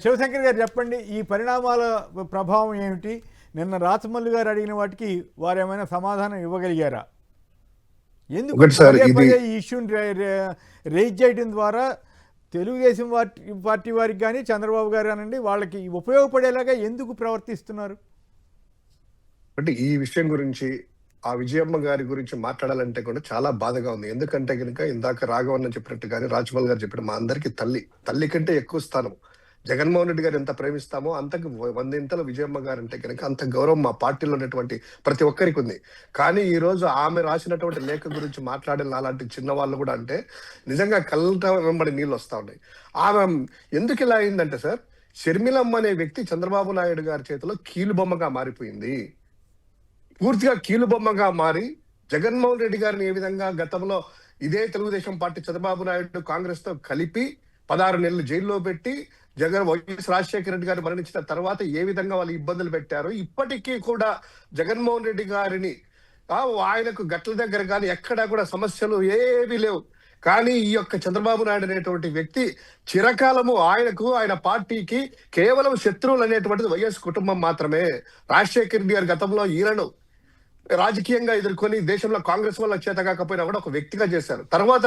శివశంకర్ గారు చెప్పండి, ఈ పరిణామాల ప్రభావం ఏమిటి? నిన్న రాచమల్లి గారు అడిగిన వాటికి వారు ఏమైనా సమాధానం ఇవ్వగలిగారా? ఎందుకు పదే పదే ఈ ఇష్యూని రేజ్ చేయడం ద్వారా తెలుగుదేశం పార్టీ వారికి కానీ చంద్రబాబు గారు అనండి వాళ్ళకి ఉపయోగపడేలాగా ఎందుకు ప్రవర్తిస్తున్నారు? అంటే ఈ విషయం గురించి ఆ విజయమ్మ గారి గురించి మాట్లాడాలంటే కూడా చాలా బాధగా ఉంది. ఎందుకంటే కనుక ఇందాక రాఘవన్న చెప్పినట్టు కానీ రాజమౌళి గారు చెప్పిన మా అందరికి తల్లి కంటే ఎక్కువ స్థానం. జగన్మోహన్ రెడ్డి గారు ఎంత ప్రేమిస్తామో అంతకు 100 విజయమ్మ గారు అంటే కనుక అంత గౌరవం మా పార్టీలో ఉన్నటువంటి ప్రతి ఒక్కరికి ఉంది. కానీ ఈ రోజు ఆమె రాసినటువంటి లేఖ గురించి మాట్లాడిన అలాంటి చిన్న వాళ్ళు కూడా అంటే నిజంగా కళ్ళ వెంబడి నీళ్ళు వస్తా ఉన్నాయి. ఆమె ఎందుకు ఇలా అయిందంటే సార్, షర్మిలమ్మ అనే వ్యక్తి చంద్రబాబు నాయుడు గారి చేతిలో కీలుబొమ్మగా మారిపోయింది. పూర్తిగా కీలుబొమ్మగా మారి జగన్మోహన్ రెడ్డి గారిని ఏ విధంగా గతంలో ఇదే తెలుగుదేశం పార్టీ చంద్రబాబు నాయుడు కాంగ్రెస్ తో కలిపి 16 నెలలు జైల్లో పెట్టి వైఎస్ రాజశేఖర రెడ్డి గారు మరణించిన తర్వాత ఏ విధంగా వాళ్ళు ఇబ్బందులు పెట్టారో ఇప్పటికీ కూడా జగన్మోహన్ రెడ్డి గారిని ఆయనకు గట్ల దగ్గర కానీ ఎక్కడా కూడా సమస్యలు ఏమీ లేవు. కానీ ఈ యొక్క చంద్రబాబు నాయుడు అనేటువంటి వ్యక్తి చిరకాలము ఆయనకు ఆయన పార్టీకి కేవలం శత్రువులు అనేటువంటిది వైఎస్ కుటుంబం మాత్రమే. రాజశేఖర రెడ్డి గారు గతంలో ఈయనను రాజకీయంగా ఎదుర్కొని దేశంలో కాంగ్రెస్ వల్ల చేత కాకపోయినా కూడా ఒక వ్యక్తిగా చేశారు. తర్వాత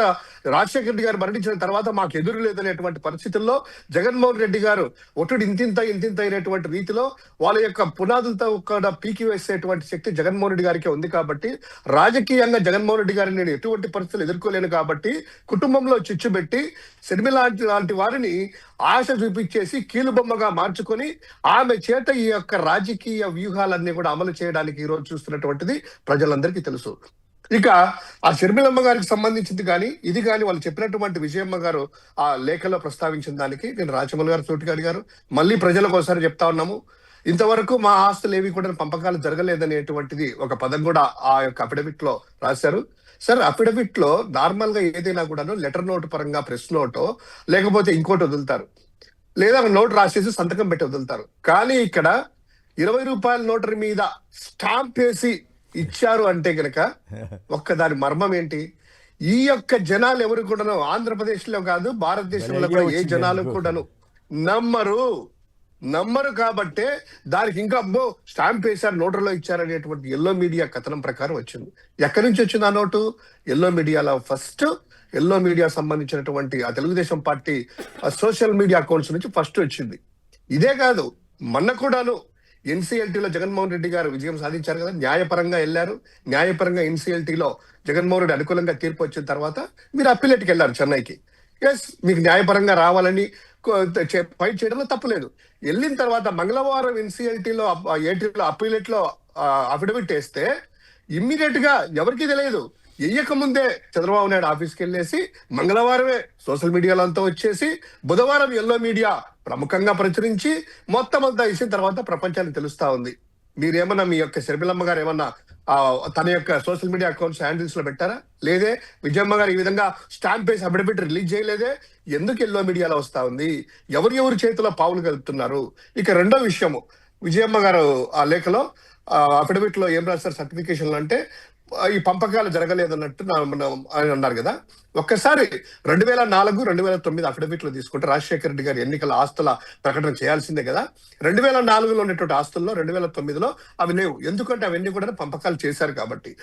రాజశేఖర రెడ్డి గారు మరణించిన తర్వాత మాకు ఎదురు లేదనేటువంటి పరిస్థితుల్లో జగన్మోహన్ రెడ్డి గారు ఒట్టుడు ఇంతింత అయినటువంటి రీతిలో వాళ్ళ యొక్క పునాదులతో కూడా పీకి వేసేటువంటి శక్తి జగన్మోహన్ రెడ్డి గారికి ఉంది. కాబట్టి రాజకీయంగా జగన్మోహన్ రెడ్డి గారిని నేను ఎటువంటి పరిస్థితులు ఎదుర్కోలేను కాబట్టి కుటుంబంలో చిచ్చుబెట్టి షర్మిల లాంటి వారిని ఆశ చూపించేసి కీలుబొమ్మగా మార్చుకొని ఆమె చేత ఈ యొక్క రాజకీయ వ్యూహాలన్నీ కూడా అమలు చేయడానికి ఈ రోజు చూస్తున్నటువంటిది ప్రజలందరికీ తెలుసు. ఇక ఆ షర్మిలమ్మ గారికి సంబంధించింది కానీ ఇది కానీ వాళ్ళు చెప్పినటువంటి విజయమ్మ గారు ఆ లేఖలో ప్రస్తావించిన దానికి నేను రాజమౌళి గారు సూటిగా అడిగారు. మళ్ళీ ప్రజలకు ఒకసారి చెప్తా ఉన్నాము, ఇంతవరకు మా ఆస్తులు ఏవి కూడా పంపకాలు జరగలేదనేటువంటిది ఒక పదం కూడా ఆ యొక్క అఫిడవిట్ లో రాశారు. సార్, అఫిడవిట్ లో నార్మల్ గా ఏదైనా కూడాను లెటర్ నోట్ పరంగా ప్రెస్ నోటో లేకపోతే ఇంకోటి వదులుతారు, లేదా నోట్ రాసేసి సంతకం పెట్టి వదులుతారు. కానీ ఇక్కడ 20 రూపాయల నోటరీ మీద స్టాంప్ వేసి ఇచ్చారు అంటే గనక ఒక్క దాని మర్మం ఏంటి? ఈ యొక్క జనాలు ఎవరు కూడాను ఆంధ్రప్రదేశ్ లో కాదు భారతదేశంలో కూడా ఏ జనాలు కూడాను నమ్మరు కాబట్టే దానికి ఇంకా అబ్బో స్టాంప్ వేశారు నోటరీలో ఇచ్చారనేటువంటి ఎల్లో మీడియా కథనం ప్రకారం వచ్చింది. ఎక్కడి నుంచి వచ్చింది ఆ నోటు? ఎల్లో మీడియాలో ఫస్ట్ ఎల్లో మీడియా సంబంధించినటువంటి ఆ Telugu Desam party social media accounts నుంచి ఫస్ట్ వచ్చింది. ఇదే కాదు, మొన్న కూడాను ఎన్సీఎల్టీలో జగన్మోహన్ రెడ్డి గారు విజయం సాధించారు కదా, న్యాయపరంగా వెళ్ళారు. న్యాయపరంగా ఎన్సీఎల్టీలో జగన్మోహన్ రెడ్డి అనుకూలంగా తీర్పు వచ్చిన తర్వాత మీరు అప్పీలేట్కి వెళ్ళారు చెన్నైకి. ఎస్, మీకు న్యాయపరంగా రావాలని ఫైట్ చేయడంలో తప్పులేదు. వెళ్ళిన తర్వాత మంగళవారం ఎన్సీఎల్టీలో ఏటీలో అప్పీలేట్ లో అఫిడవిట్ వేస్తే ఇమ్మీడియట్ గా ఎవరికీ తెలియదు, వెయ్యక ముందే చంద్రబాబు నాయుడు ఆఫీస్కి వెళ్ళేసి మంగళవారమే సోషల్ మీడియాలో అంతా వచ్చేసి బుధవారం ఎల్లో మీడియా ప్రముఖంగా ప్రచురించి మొత్తం అంతా ఇచ్చిన తర్వాత ప్రపంచానికి తెలుస్తా ఉంది. మీరేమన్నా మీ యొక్క షర్మిలమ్మ గారు ఏమన్నా తన యొక్క సోషల్ మీడియా అకౌంట్స్ హ్యాండిల్స్ లో పెట్టారా? లేదే. విజయమ్మ గారు ఈ విధంగా స్టాంప్ వేసి అఫిడవిట్ రిలీజ్ చేయలేదే. ఎందుకు ఎల్లో మీడియాలో వస్తా ఉంది? ఎవరి చేతిలో పావులు కలుపుతున్నారు? ఇక రెండో విషయము, విజయమ్మ గారు ఆ లేఖలో అఫిడవిట్ లో ఏం రాస్తారు సర్టిఫికేషన్లు అంటే ఈ పంపకాలు జరగలేదన్నట్టు ఆయన అన్నారు కదా. ఒక్కసారి 2004, 2009 అఫిడవిట్ లో తీసుకుంటే రాజశేఖర రెడ్డి గారు ఎన్నికల ఆస్తుల ప్రకటన చేయాల్సిందే కదా. 2004లో ఉన్నటువంటి ఆస్తుల్లో 2009లో అవి లేవు. ఎందుకంటే అవన్నీ కూడా పంపకాలు చేశారు కాబట్టి.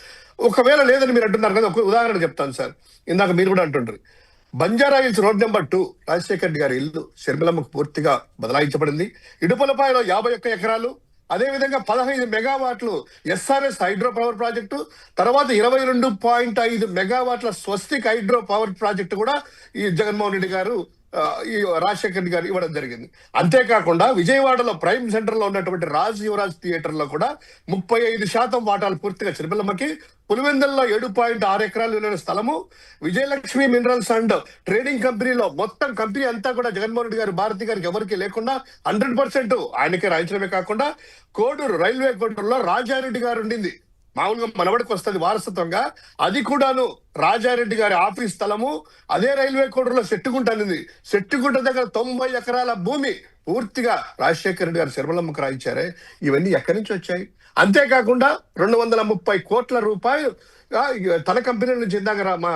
ఒకవేళ లేదని మీరు అంటున్నారు కదా, ఒక ఉదాహరణ చెప్తాను సార్. ఇందాక మీరు కూడా అంటుండ్రు, Banjara hills road number 2 Rajasekhara Reddy గారి ఇల్లు షర్మిలమ్మకు పూర్తిగా బదలాయించబడింది. ఇడుపులపాయలో 51 ఎకరాలు, అదేవిధంగా 15 మెగావాట్లు ఎస్ఆర్ఎస్ హైడ్రో పవర్ ప్రాజెక్టు, తర్వాత 22.5 మెగావాట్ల స్వస్తిక్ హైడ్రో పవర్ ప్రాజెక్టు కూడా ఈ జగన్మోహన్ రెడ్డి గారు ఈ రాజశేఖర రెడ్డి గారు ఇవ్వడం జరిగింది. అంతేకాకుండా విజయవాడలో ప్రైమ్ సెంటర్ లో ఉన్నటువంటి రాజ్ యువరాజ్ థియేటర్ లో కూడా 35% వాటాలు పూర్తిగా షర్మిలమ్మకి, పులివెందుల్లో 7.6 ఎకరాలు విలువైన స్థలము, విజయలక్ష్మి మినరల్స్ అండ్ ట్రేడింగ్ కంపెనీలో మొత్తం కంపెనీ అంతా కూడా జగన్మోహన్ రెడ్డి గారు భారతి గారికి ఎవరికి లేకుండా 100% ఆయనకే రాయించడమే కాకుండా కోడూరు రైల్వే కోడూరులో రాజారెడ్డి గారు ఉండింది. మామూలుగా మనవడికి వస్తుంది వారసత్వంగా. అది కూడాను రాజారెడ్డి గారి ఆఫీస్ స్థలము అదే రైల్వే కోడూరులో సెట్టుగుంటనింది. సెట్టుగుంట దగ్గర 90 ఎకరాల భూమి పూర్తిగా రాజశేఖర రెడ్డి గారు శర్మలమ్మకు రాయించారే. ఇవన్నీ ఎక్కడి నుంచి వచ్చాయి? అంతేకాకుండా 230 కోట్ల రూపాయలు తన కంపెనీ నుంచి ఇందాక మా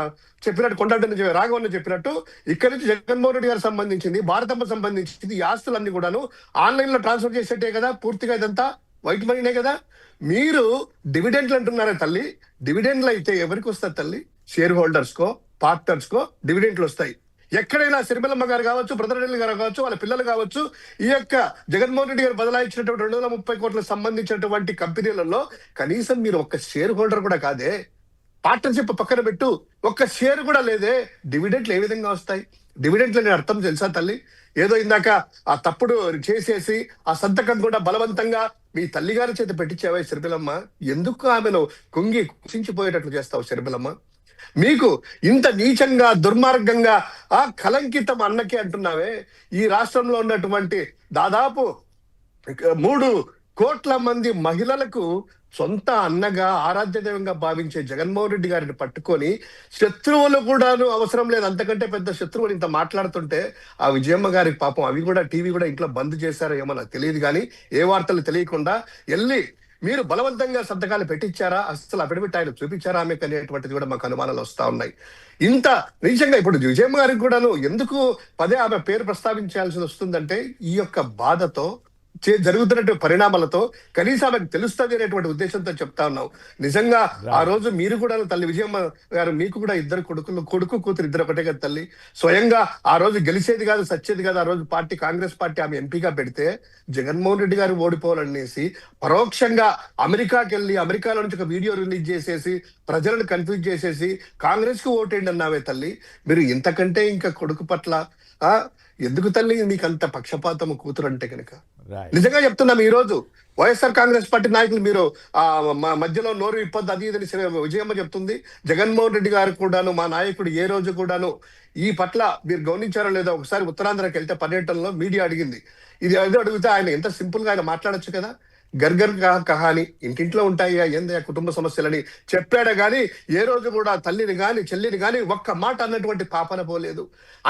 చెప్పినట్టు కొండటి నుంచి రాఘవన్ చెప్పినట్టు ఇక్కడి నుంచి జగన్మోహన్ రెడ్డి గారికి సంబంధించింది, భారతమ్మ సంబంధించింది, ఈ ఆస్తులన్నీ కూడాను ఆన్లైన్ లో ట్రాన్స్ఫర్ చేసేటే కదా. పూర్తిగా ఇదంతా వైట్ మనీనే కదా. మీరు డివిడెంట్లు అంటున్నారే తల్లి, డివిడెంట్లు అయితే ఎవరికి వస్తారు తల్లి? షేర్ హోల్డర్స్ కో, పార్ట్నర్స్ కో డివిడెంట్లు వస్తాయి. ఎక్కడైనా సిరిమల్లమ్మ గారు కావచ్చు, బ్రదరెడ్డి గారు కావచ్చు, వాళ్ళ పిల్లలు కావచ్చు, ఈ యొక్క జగన్మోహన్ రెడ్డి గారు బదలాయించినటువంటి 230 కోట్లకు సంబంధించినటువంటి కంపెనీలలో కనీసం మీరు ఒక్క షేర్ హోల్డర్ కూడా కాదే. పార్ట్నర్షిప్ పక్కన పెట్టు, ఒక్క షేర్ కూడా లేదే. డివిడెంట్లు ఏ విధంగా వస్తాయి? డివిడెంట్లు అనే అర్థం తెలుసా తల్లి? ఏదో ఇందాక ఆ తప్పుడు చేసేసి ఆ సంతకం కూడా బలవంతంగా మీ తల్లిగారి చేత పెట్టించావా శర్మిలమ్మ? ఎందుకు ఆమెను కుంగి కుసించిపోయేటట్లు చేస్తావు శర్మిలమ్మ? మీకు ఇంత నీచంగా దుర్మార్గంగా ఆ కలంకితం అన్నకే అంటున్నావే. ఈ రాష్ట్రంలో ఉన్నటువంటి దాదాపు 3 కోట్ల మంది మహిళలకు సొంత అన్నగా ఆరాధ్య దైవంగా భావించే జగన్మోహన్ రెడ్డి గారిని పట్టుకొని శత్రువులు కూడాను అవసరం లేదు, అంతకంటే పెద్ద శత్రువులు ఇంత మాట్లాడుతుంటే ఆ విజయమ్మ గారికి పాపం అవి కూడా టీవీ కూడా ఇంట్లో బంద్ చేశారో ఏమో నాకు తెలియదు, కానీ ఏ వార్తలు తెలియకుండా వెళ్ళి మీరు బలవంతంగా సంతకాలు పెట్టించారా, అసలు అఫిడవిట్ ఆయన చూపించారా ఆమెకు అనేటువంటిది కూడా మాకు అనుమానాలు వస్తా ఉన్నాయి. ఇంత నిజంగా ఇప్పుడు విజయమ్మ గారికి కూడాను ఎందుకు పదే ఆమె పేరు ప్రస్తావించాల్సి వస్తుందంటే ఈ యొక్క బాధతో జరుగుతున్నటువంటి పరిణామాలతో కనీసం ఆమెకు తెలుస్తుంది అనేటువంటి ఉద్దేశంతో చెప్తా ఉన్నాం. నిజంగా ఆ రోజు మీరు కూడా తల్లి విజయమ్మ గారు, మీకు కూడా ఇద్దరు కొడుకు కూతురు ఇద్దరు ఒకటే కదా తల్లి. స్వయంగా ఆ రోజు గెలిచేది కాదు సచ్చేది కాదు. ఆ రోజు పార్టీ కాంగ్రెస్ పార్టీ ఆమె ఎంపీగా పెడితే జగన్మోహన్ రెడ్డి గారు ఓడిపోవాలనేసి పరోక్షంగా అమెరికాకి వెళ్ళి అమెరికాలో నుంచి ఒక వీడియో రిలీజ్ చేసేసి ప్రజలను కన్ఫ్యూజ్ చేసేసి కాంగ్రెస్ కు ఓటేయండి అన్నావే తల్లి. మీరు ఇంతకంటే ఇంకా కొడుకు పట్ల ఎందుకు తల్లి మీకు అంత పక్షపాతము కూతురు అంటే కనుక? నిజంగా చెప్తున్నాం, ఈ రోజు వైఎస్ఆర్ కాంగ్రెస్ పార్టీ నాయకులు మీరు మధ్యలో నోరు ఇప్పొద్దు అది ఇదని విజయమ్మ చెప్తుంది. జగన్మోహన్ రెడ్డి గారు కూడాను మా నాయకుడు ఏ రోజు కూడాను ఈ పట్ల మీరు గమనించారో లేదో ఒకసారి ఉత్తరాంధ్రకి వెళ్తే పర్యటనలో మీడియా అడిగింది. ఇది ఏదో అడిగితే ఆయన ఎంత సింపుల్ గా ఆయన మాట్లాడొచ్చు కదా. గర్గర్ కహాని ఇంటింట్లో ఉంటాయి ఏంది కుటుంబ సమస్యలని చెప్పాడే గాని ఏ రోజు కూడా తల్లిని గాని చెల్లిని గాని ఒక్క మాట అన్నటువంటి పాపన పోలేదు.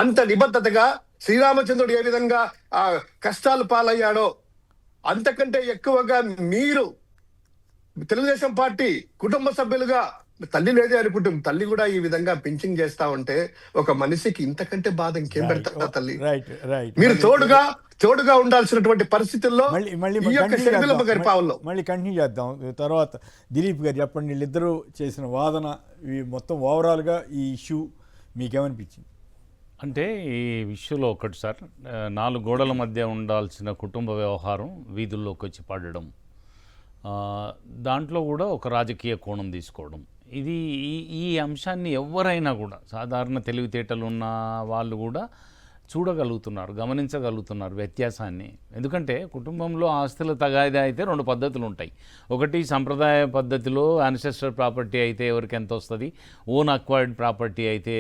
అంత నిబద్ధతగా శ్రీరామచంద్రుడు ఏ విధంగా ఆ కష్టాలు పాలయ్యాడో అంతకంటే ఎక్కువగా మీరు తెలుగుదేశం పార్టీ కుటుంబ సభ్యులుగా తల్లి లేదే అనుకుంటాం, తల్లి కూడా ఈ విధంగా పింఛింగ్ చేస్తా ఉంటే ఒక మనిషికి ఇంతకంటే బాధ ఇంకేం పెడతా తల్లి? మీరు తోడుగా ఉండాల్సినటువంటి పరిస్థితుల్లో మళ్ళీ కంటిన్యూ చేద్దాం తర్వాత. దిలీప్ గారు చెప్పండి, వీళ్ళిద్దరూ చేసిన వాదన మొత్తం ఓవరాల్ గా ఈ ఇష్యూ మీకేమనిపించింది? అంటే ఈ ఇష్యూలో ఒకటి సార్, 4 గోడల మధ్య ఉండాల్సిన కుటుంబ వ్యవహారం వీధుల్లోకి వచ్చి పడడం, దాంట్లో కూడా ఒక రాజకీయ కోణం తీసుకోవడం, ఇది ఈ అంశాన్ని ఎవరైనా కూడా సాధారణ తెలివితేటలు ఉన్న వాళ్ళు కూడా చూడగలుగుతున్నారు, గమనించగలుగుతున్నారు వ్యత్యాసాన్ని. ఎందుకంటే కుటుంబంలో ఆస్తుల తగాదా అయితే 2 పద్ధతులు ఉంటాయి. ఒకటి సంప్రదాయ పద్ధతిలో యాన్సెస్టర్ ప్రాపర్టీ అయితే ఎవరికి ఎంత వస్తుంది, ఓన్ అక్వైర్డ్ ప్రాపర్టీ అయితే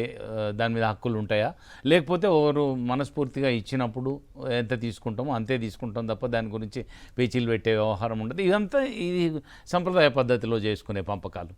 దాని మీద హక్కులు ఉంటాయా, లేకపోతే ఎవరు మనస్ఫూర్తిగా ఇచ్చినప్పుడు ఎంత తీసుకుంటామో అంతే తీసుకుంటాం తప్ప దాని గురించి పేచీలు పెట్టే వ్యవహారం ఉండదు. ఇదంతా ఇది సంప్రదాయ పద్ధతిలో చేసుకునే పంపకాలు.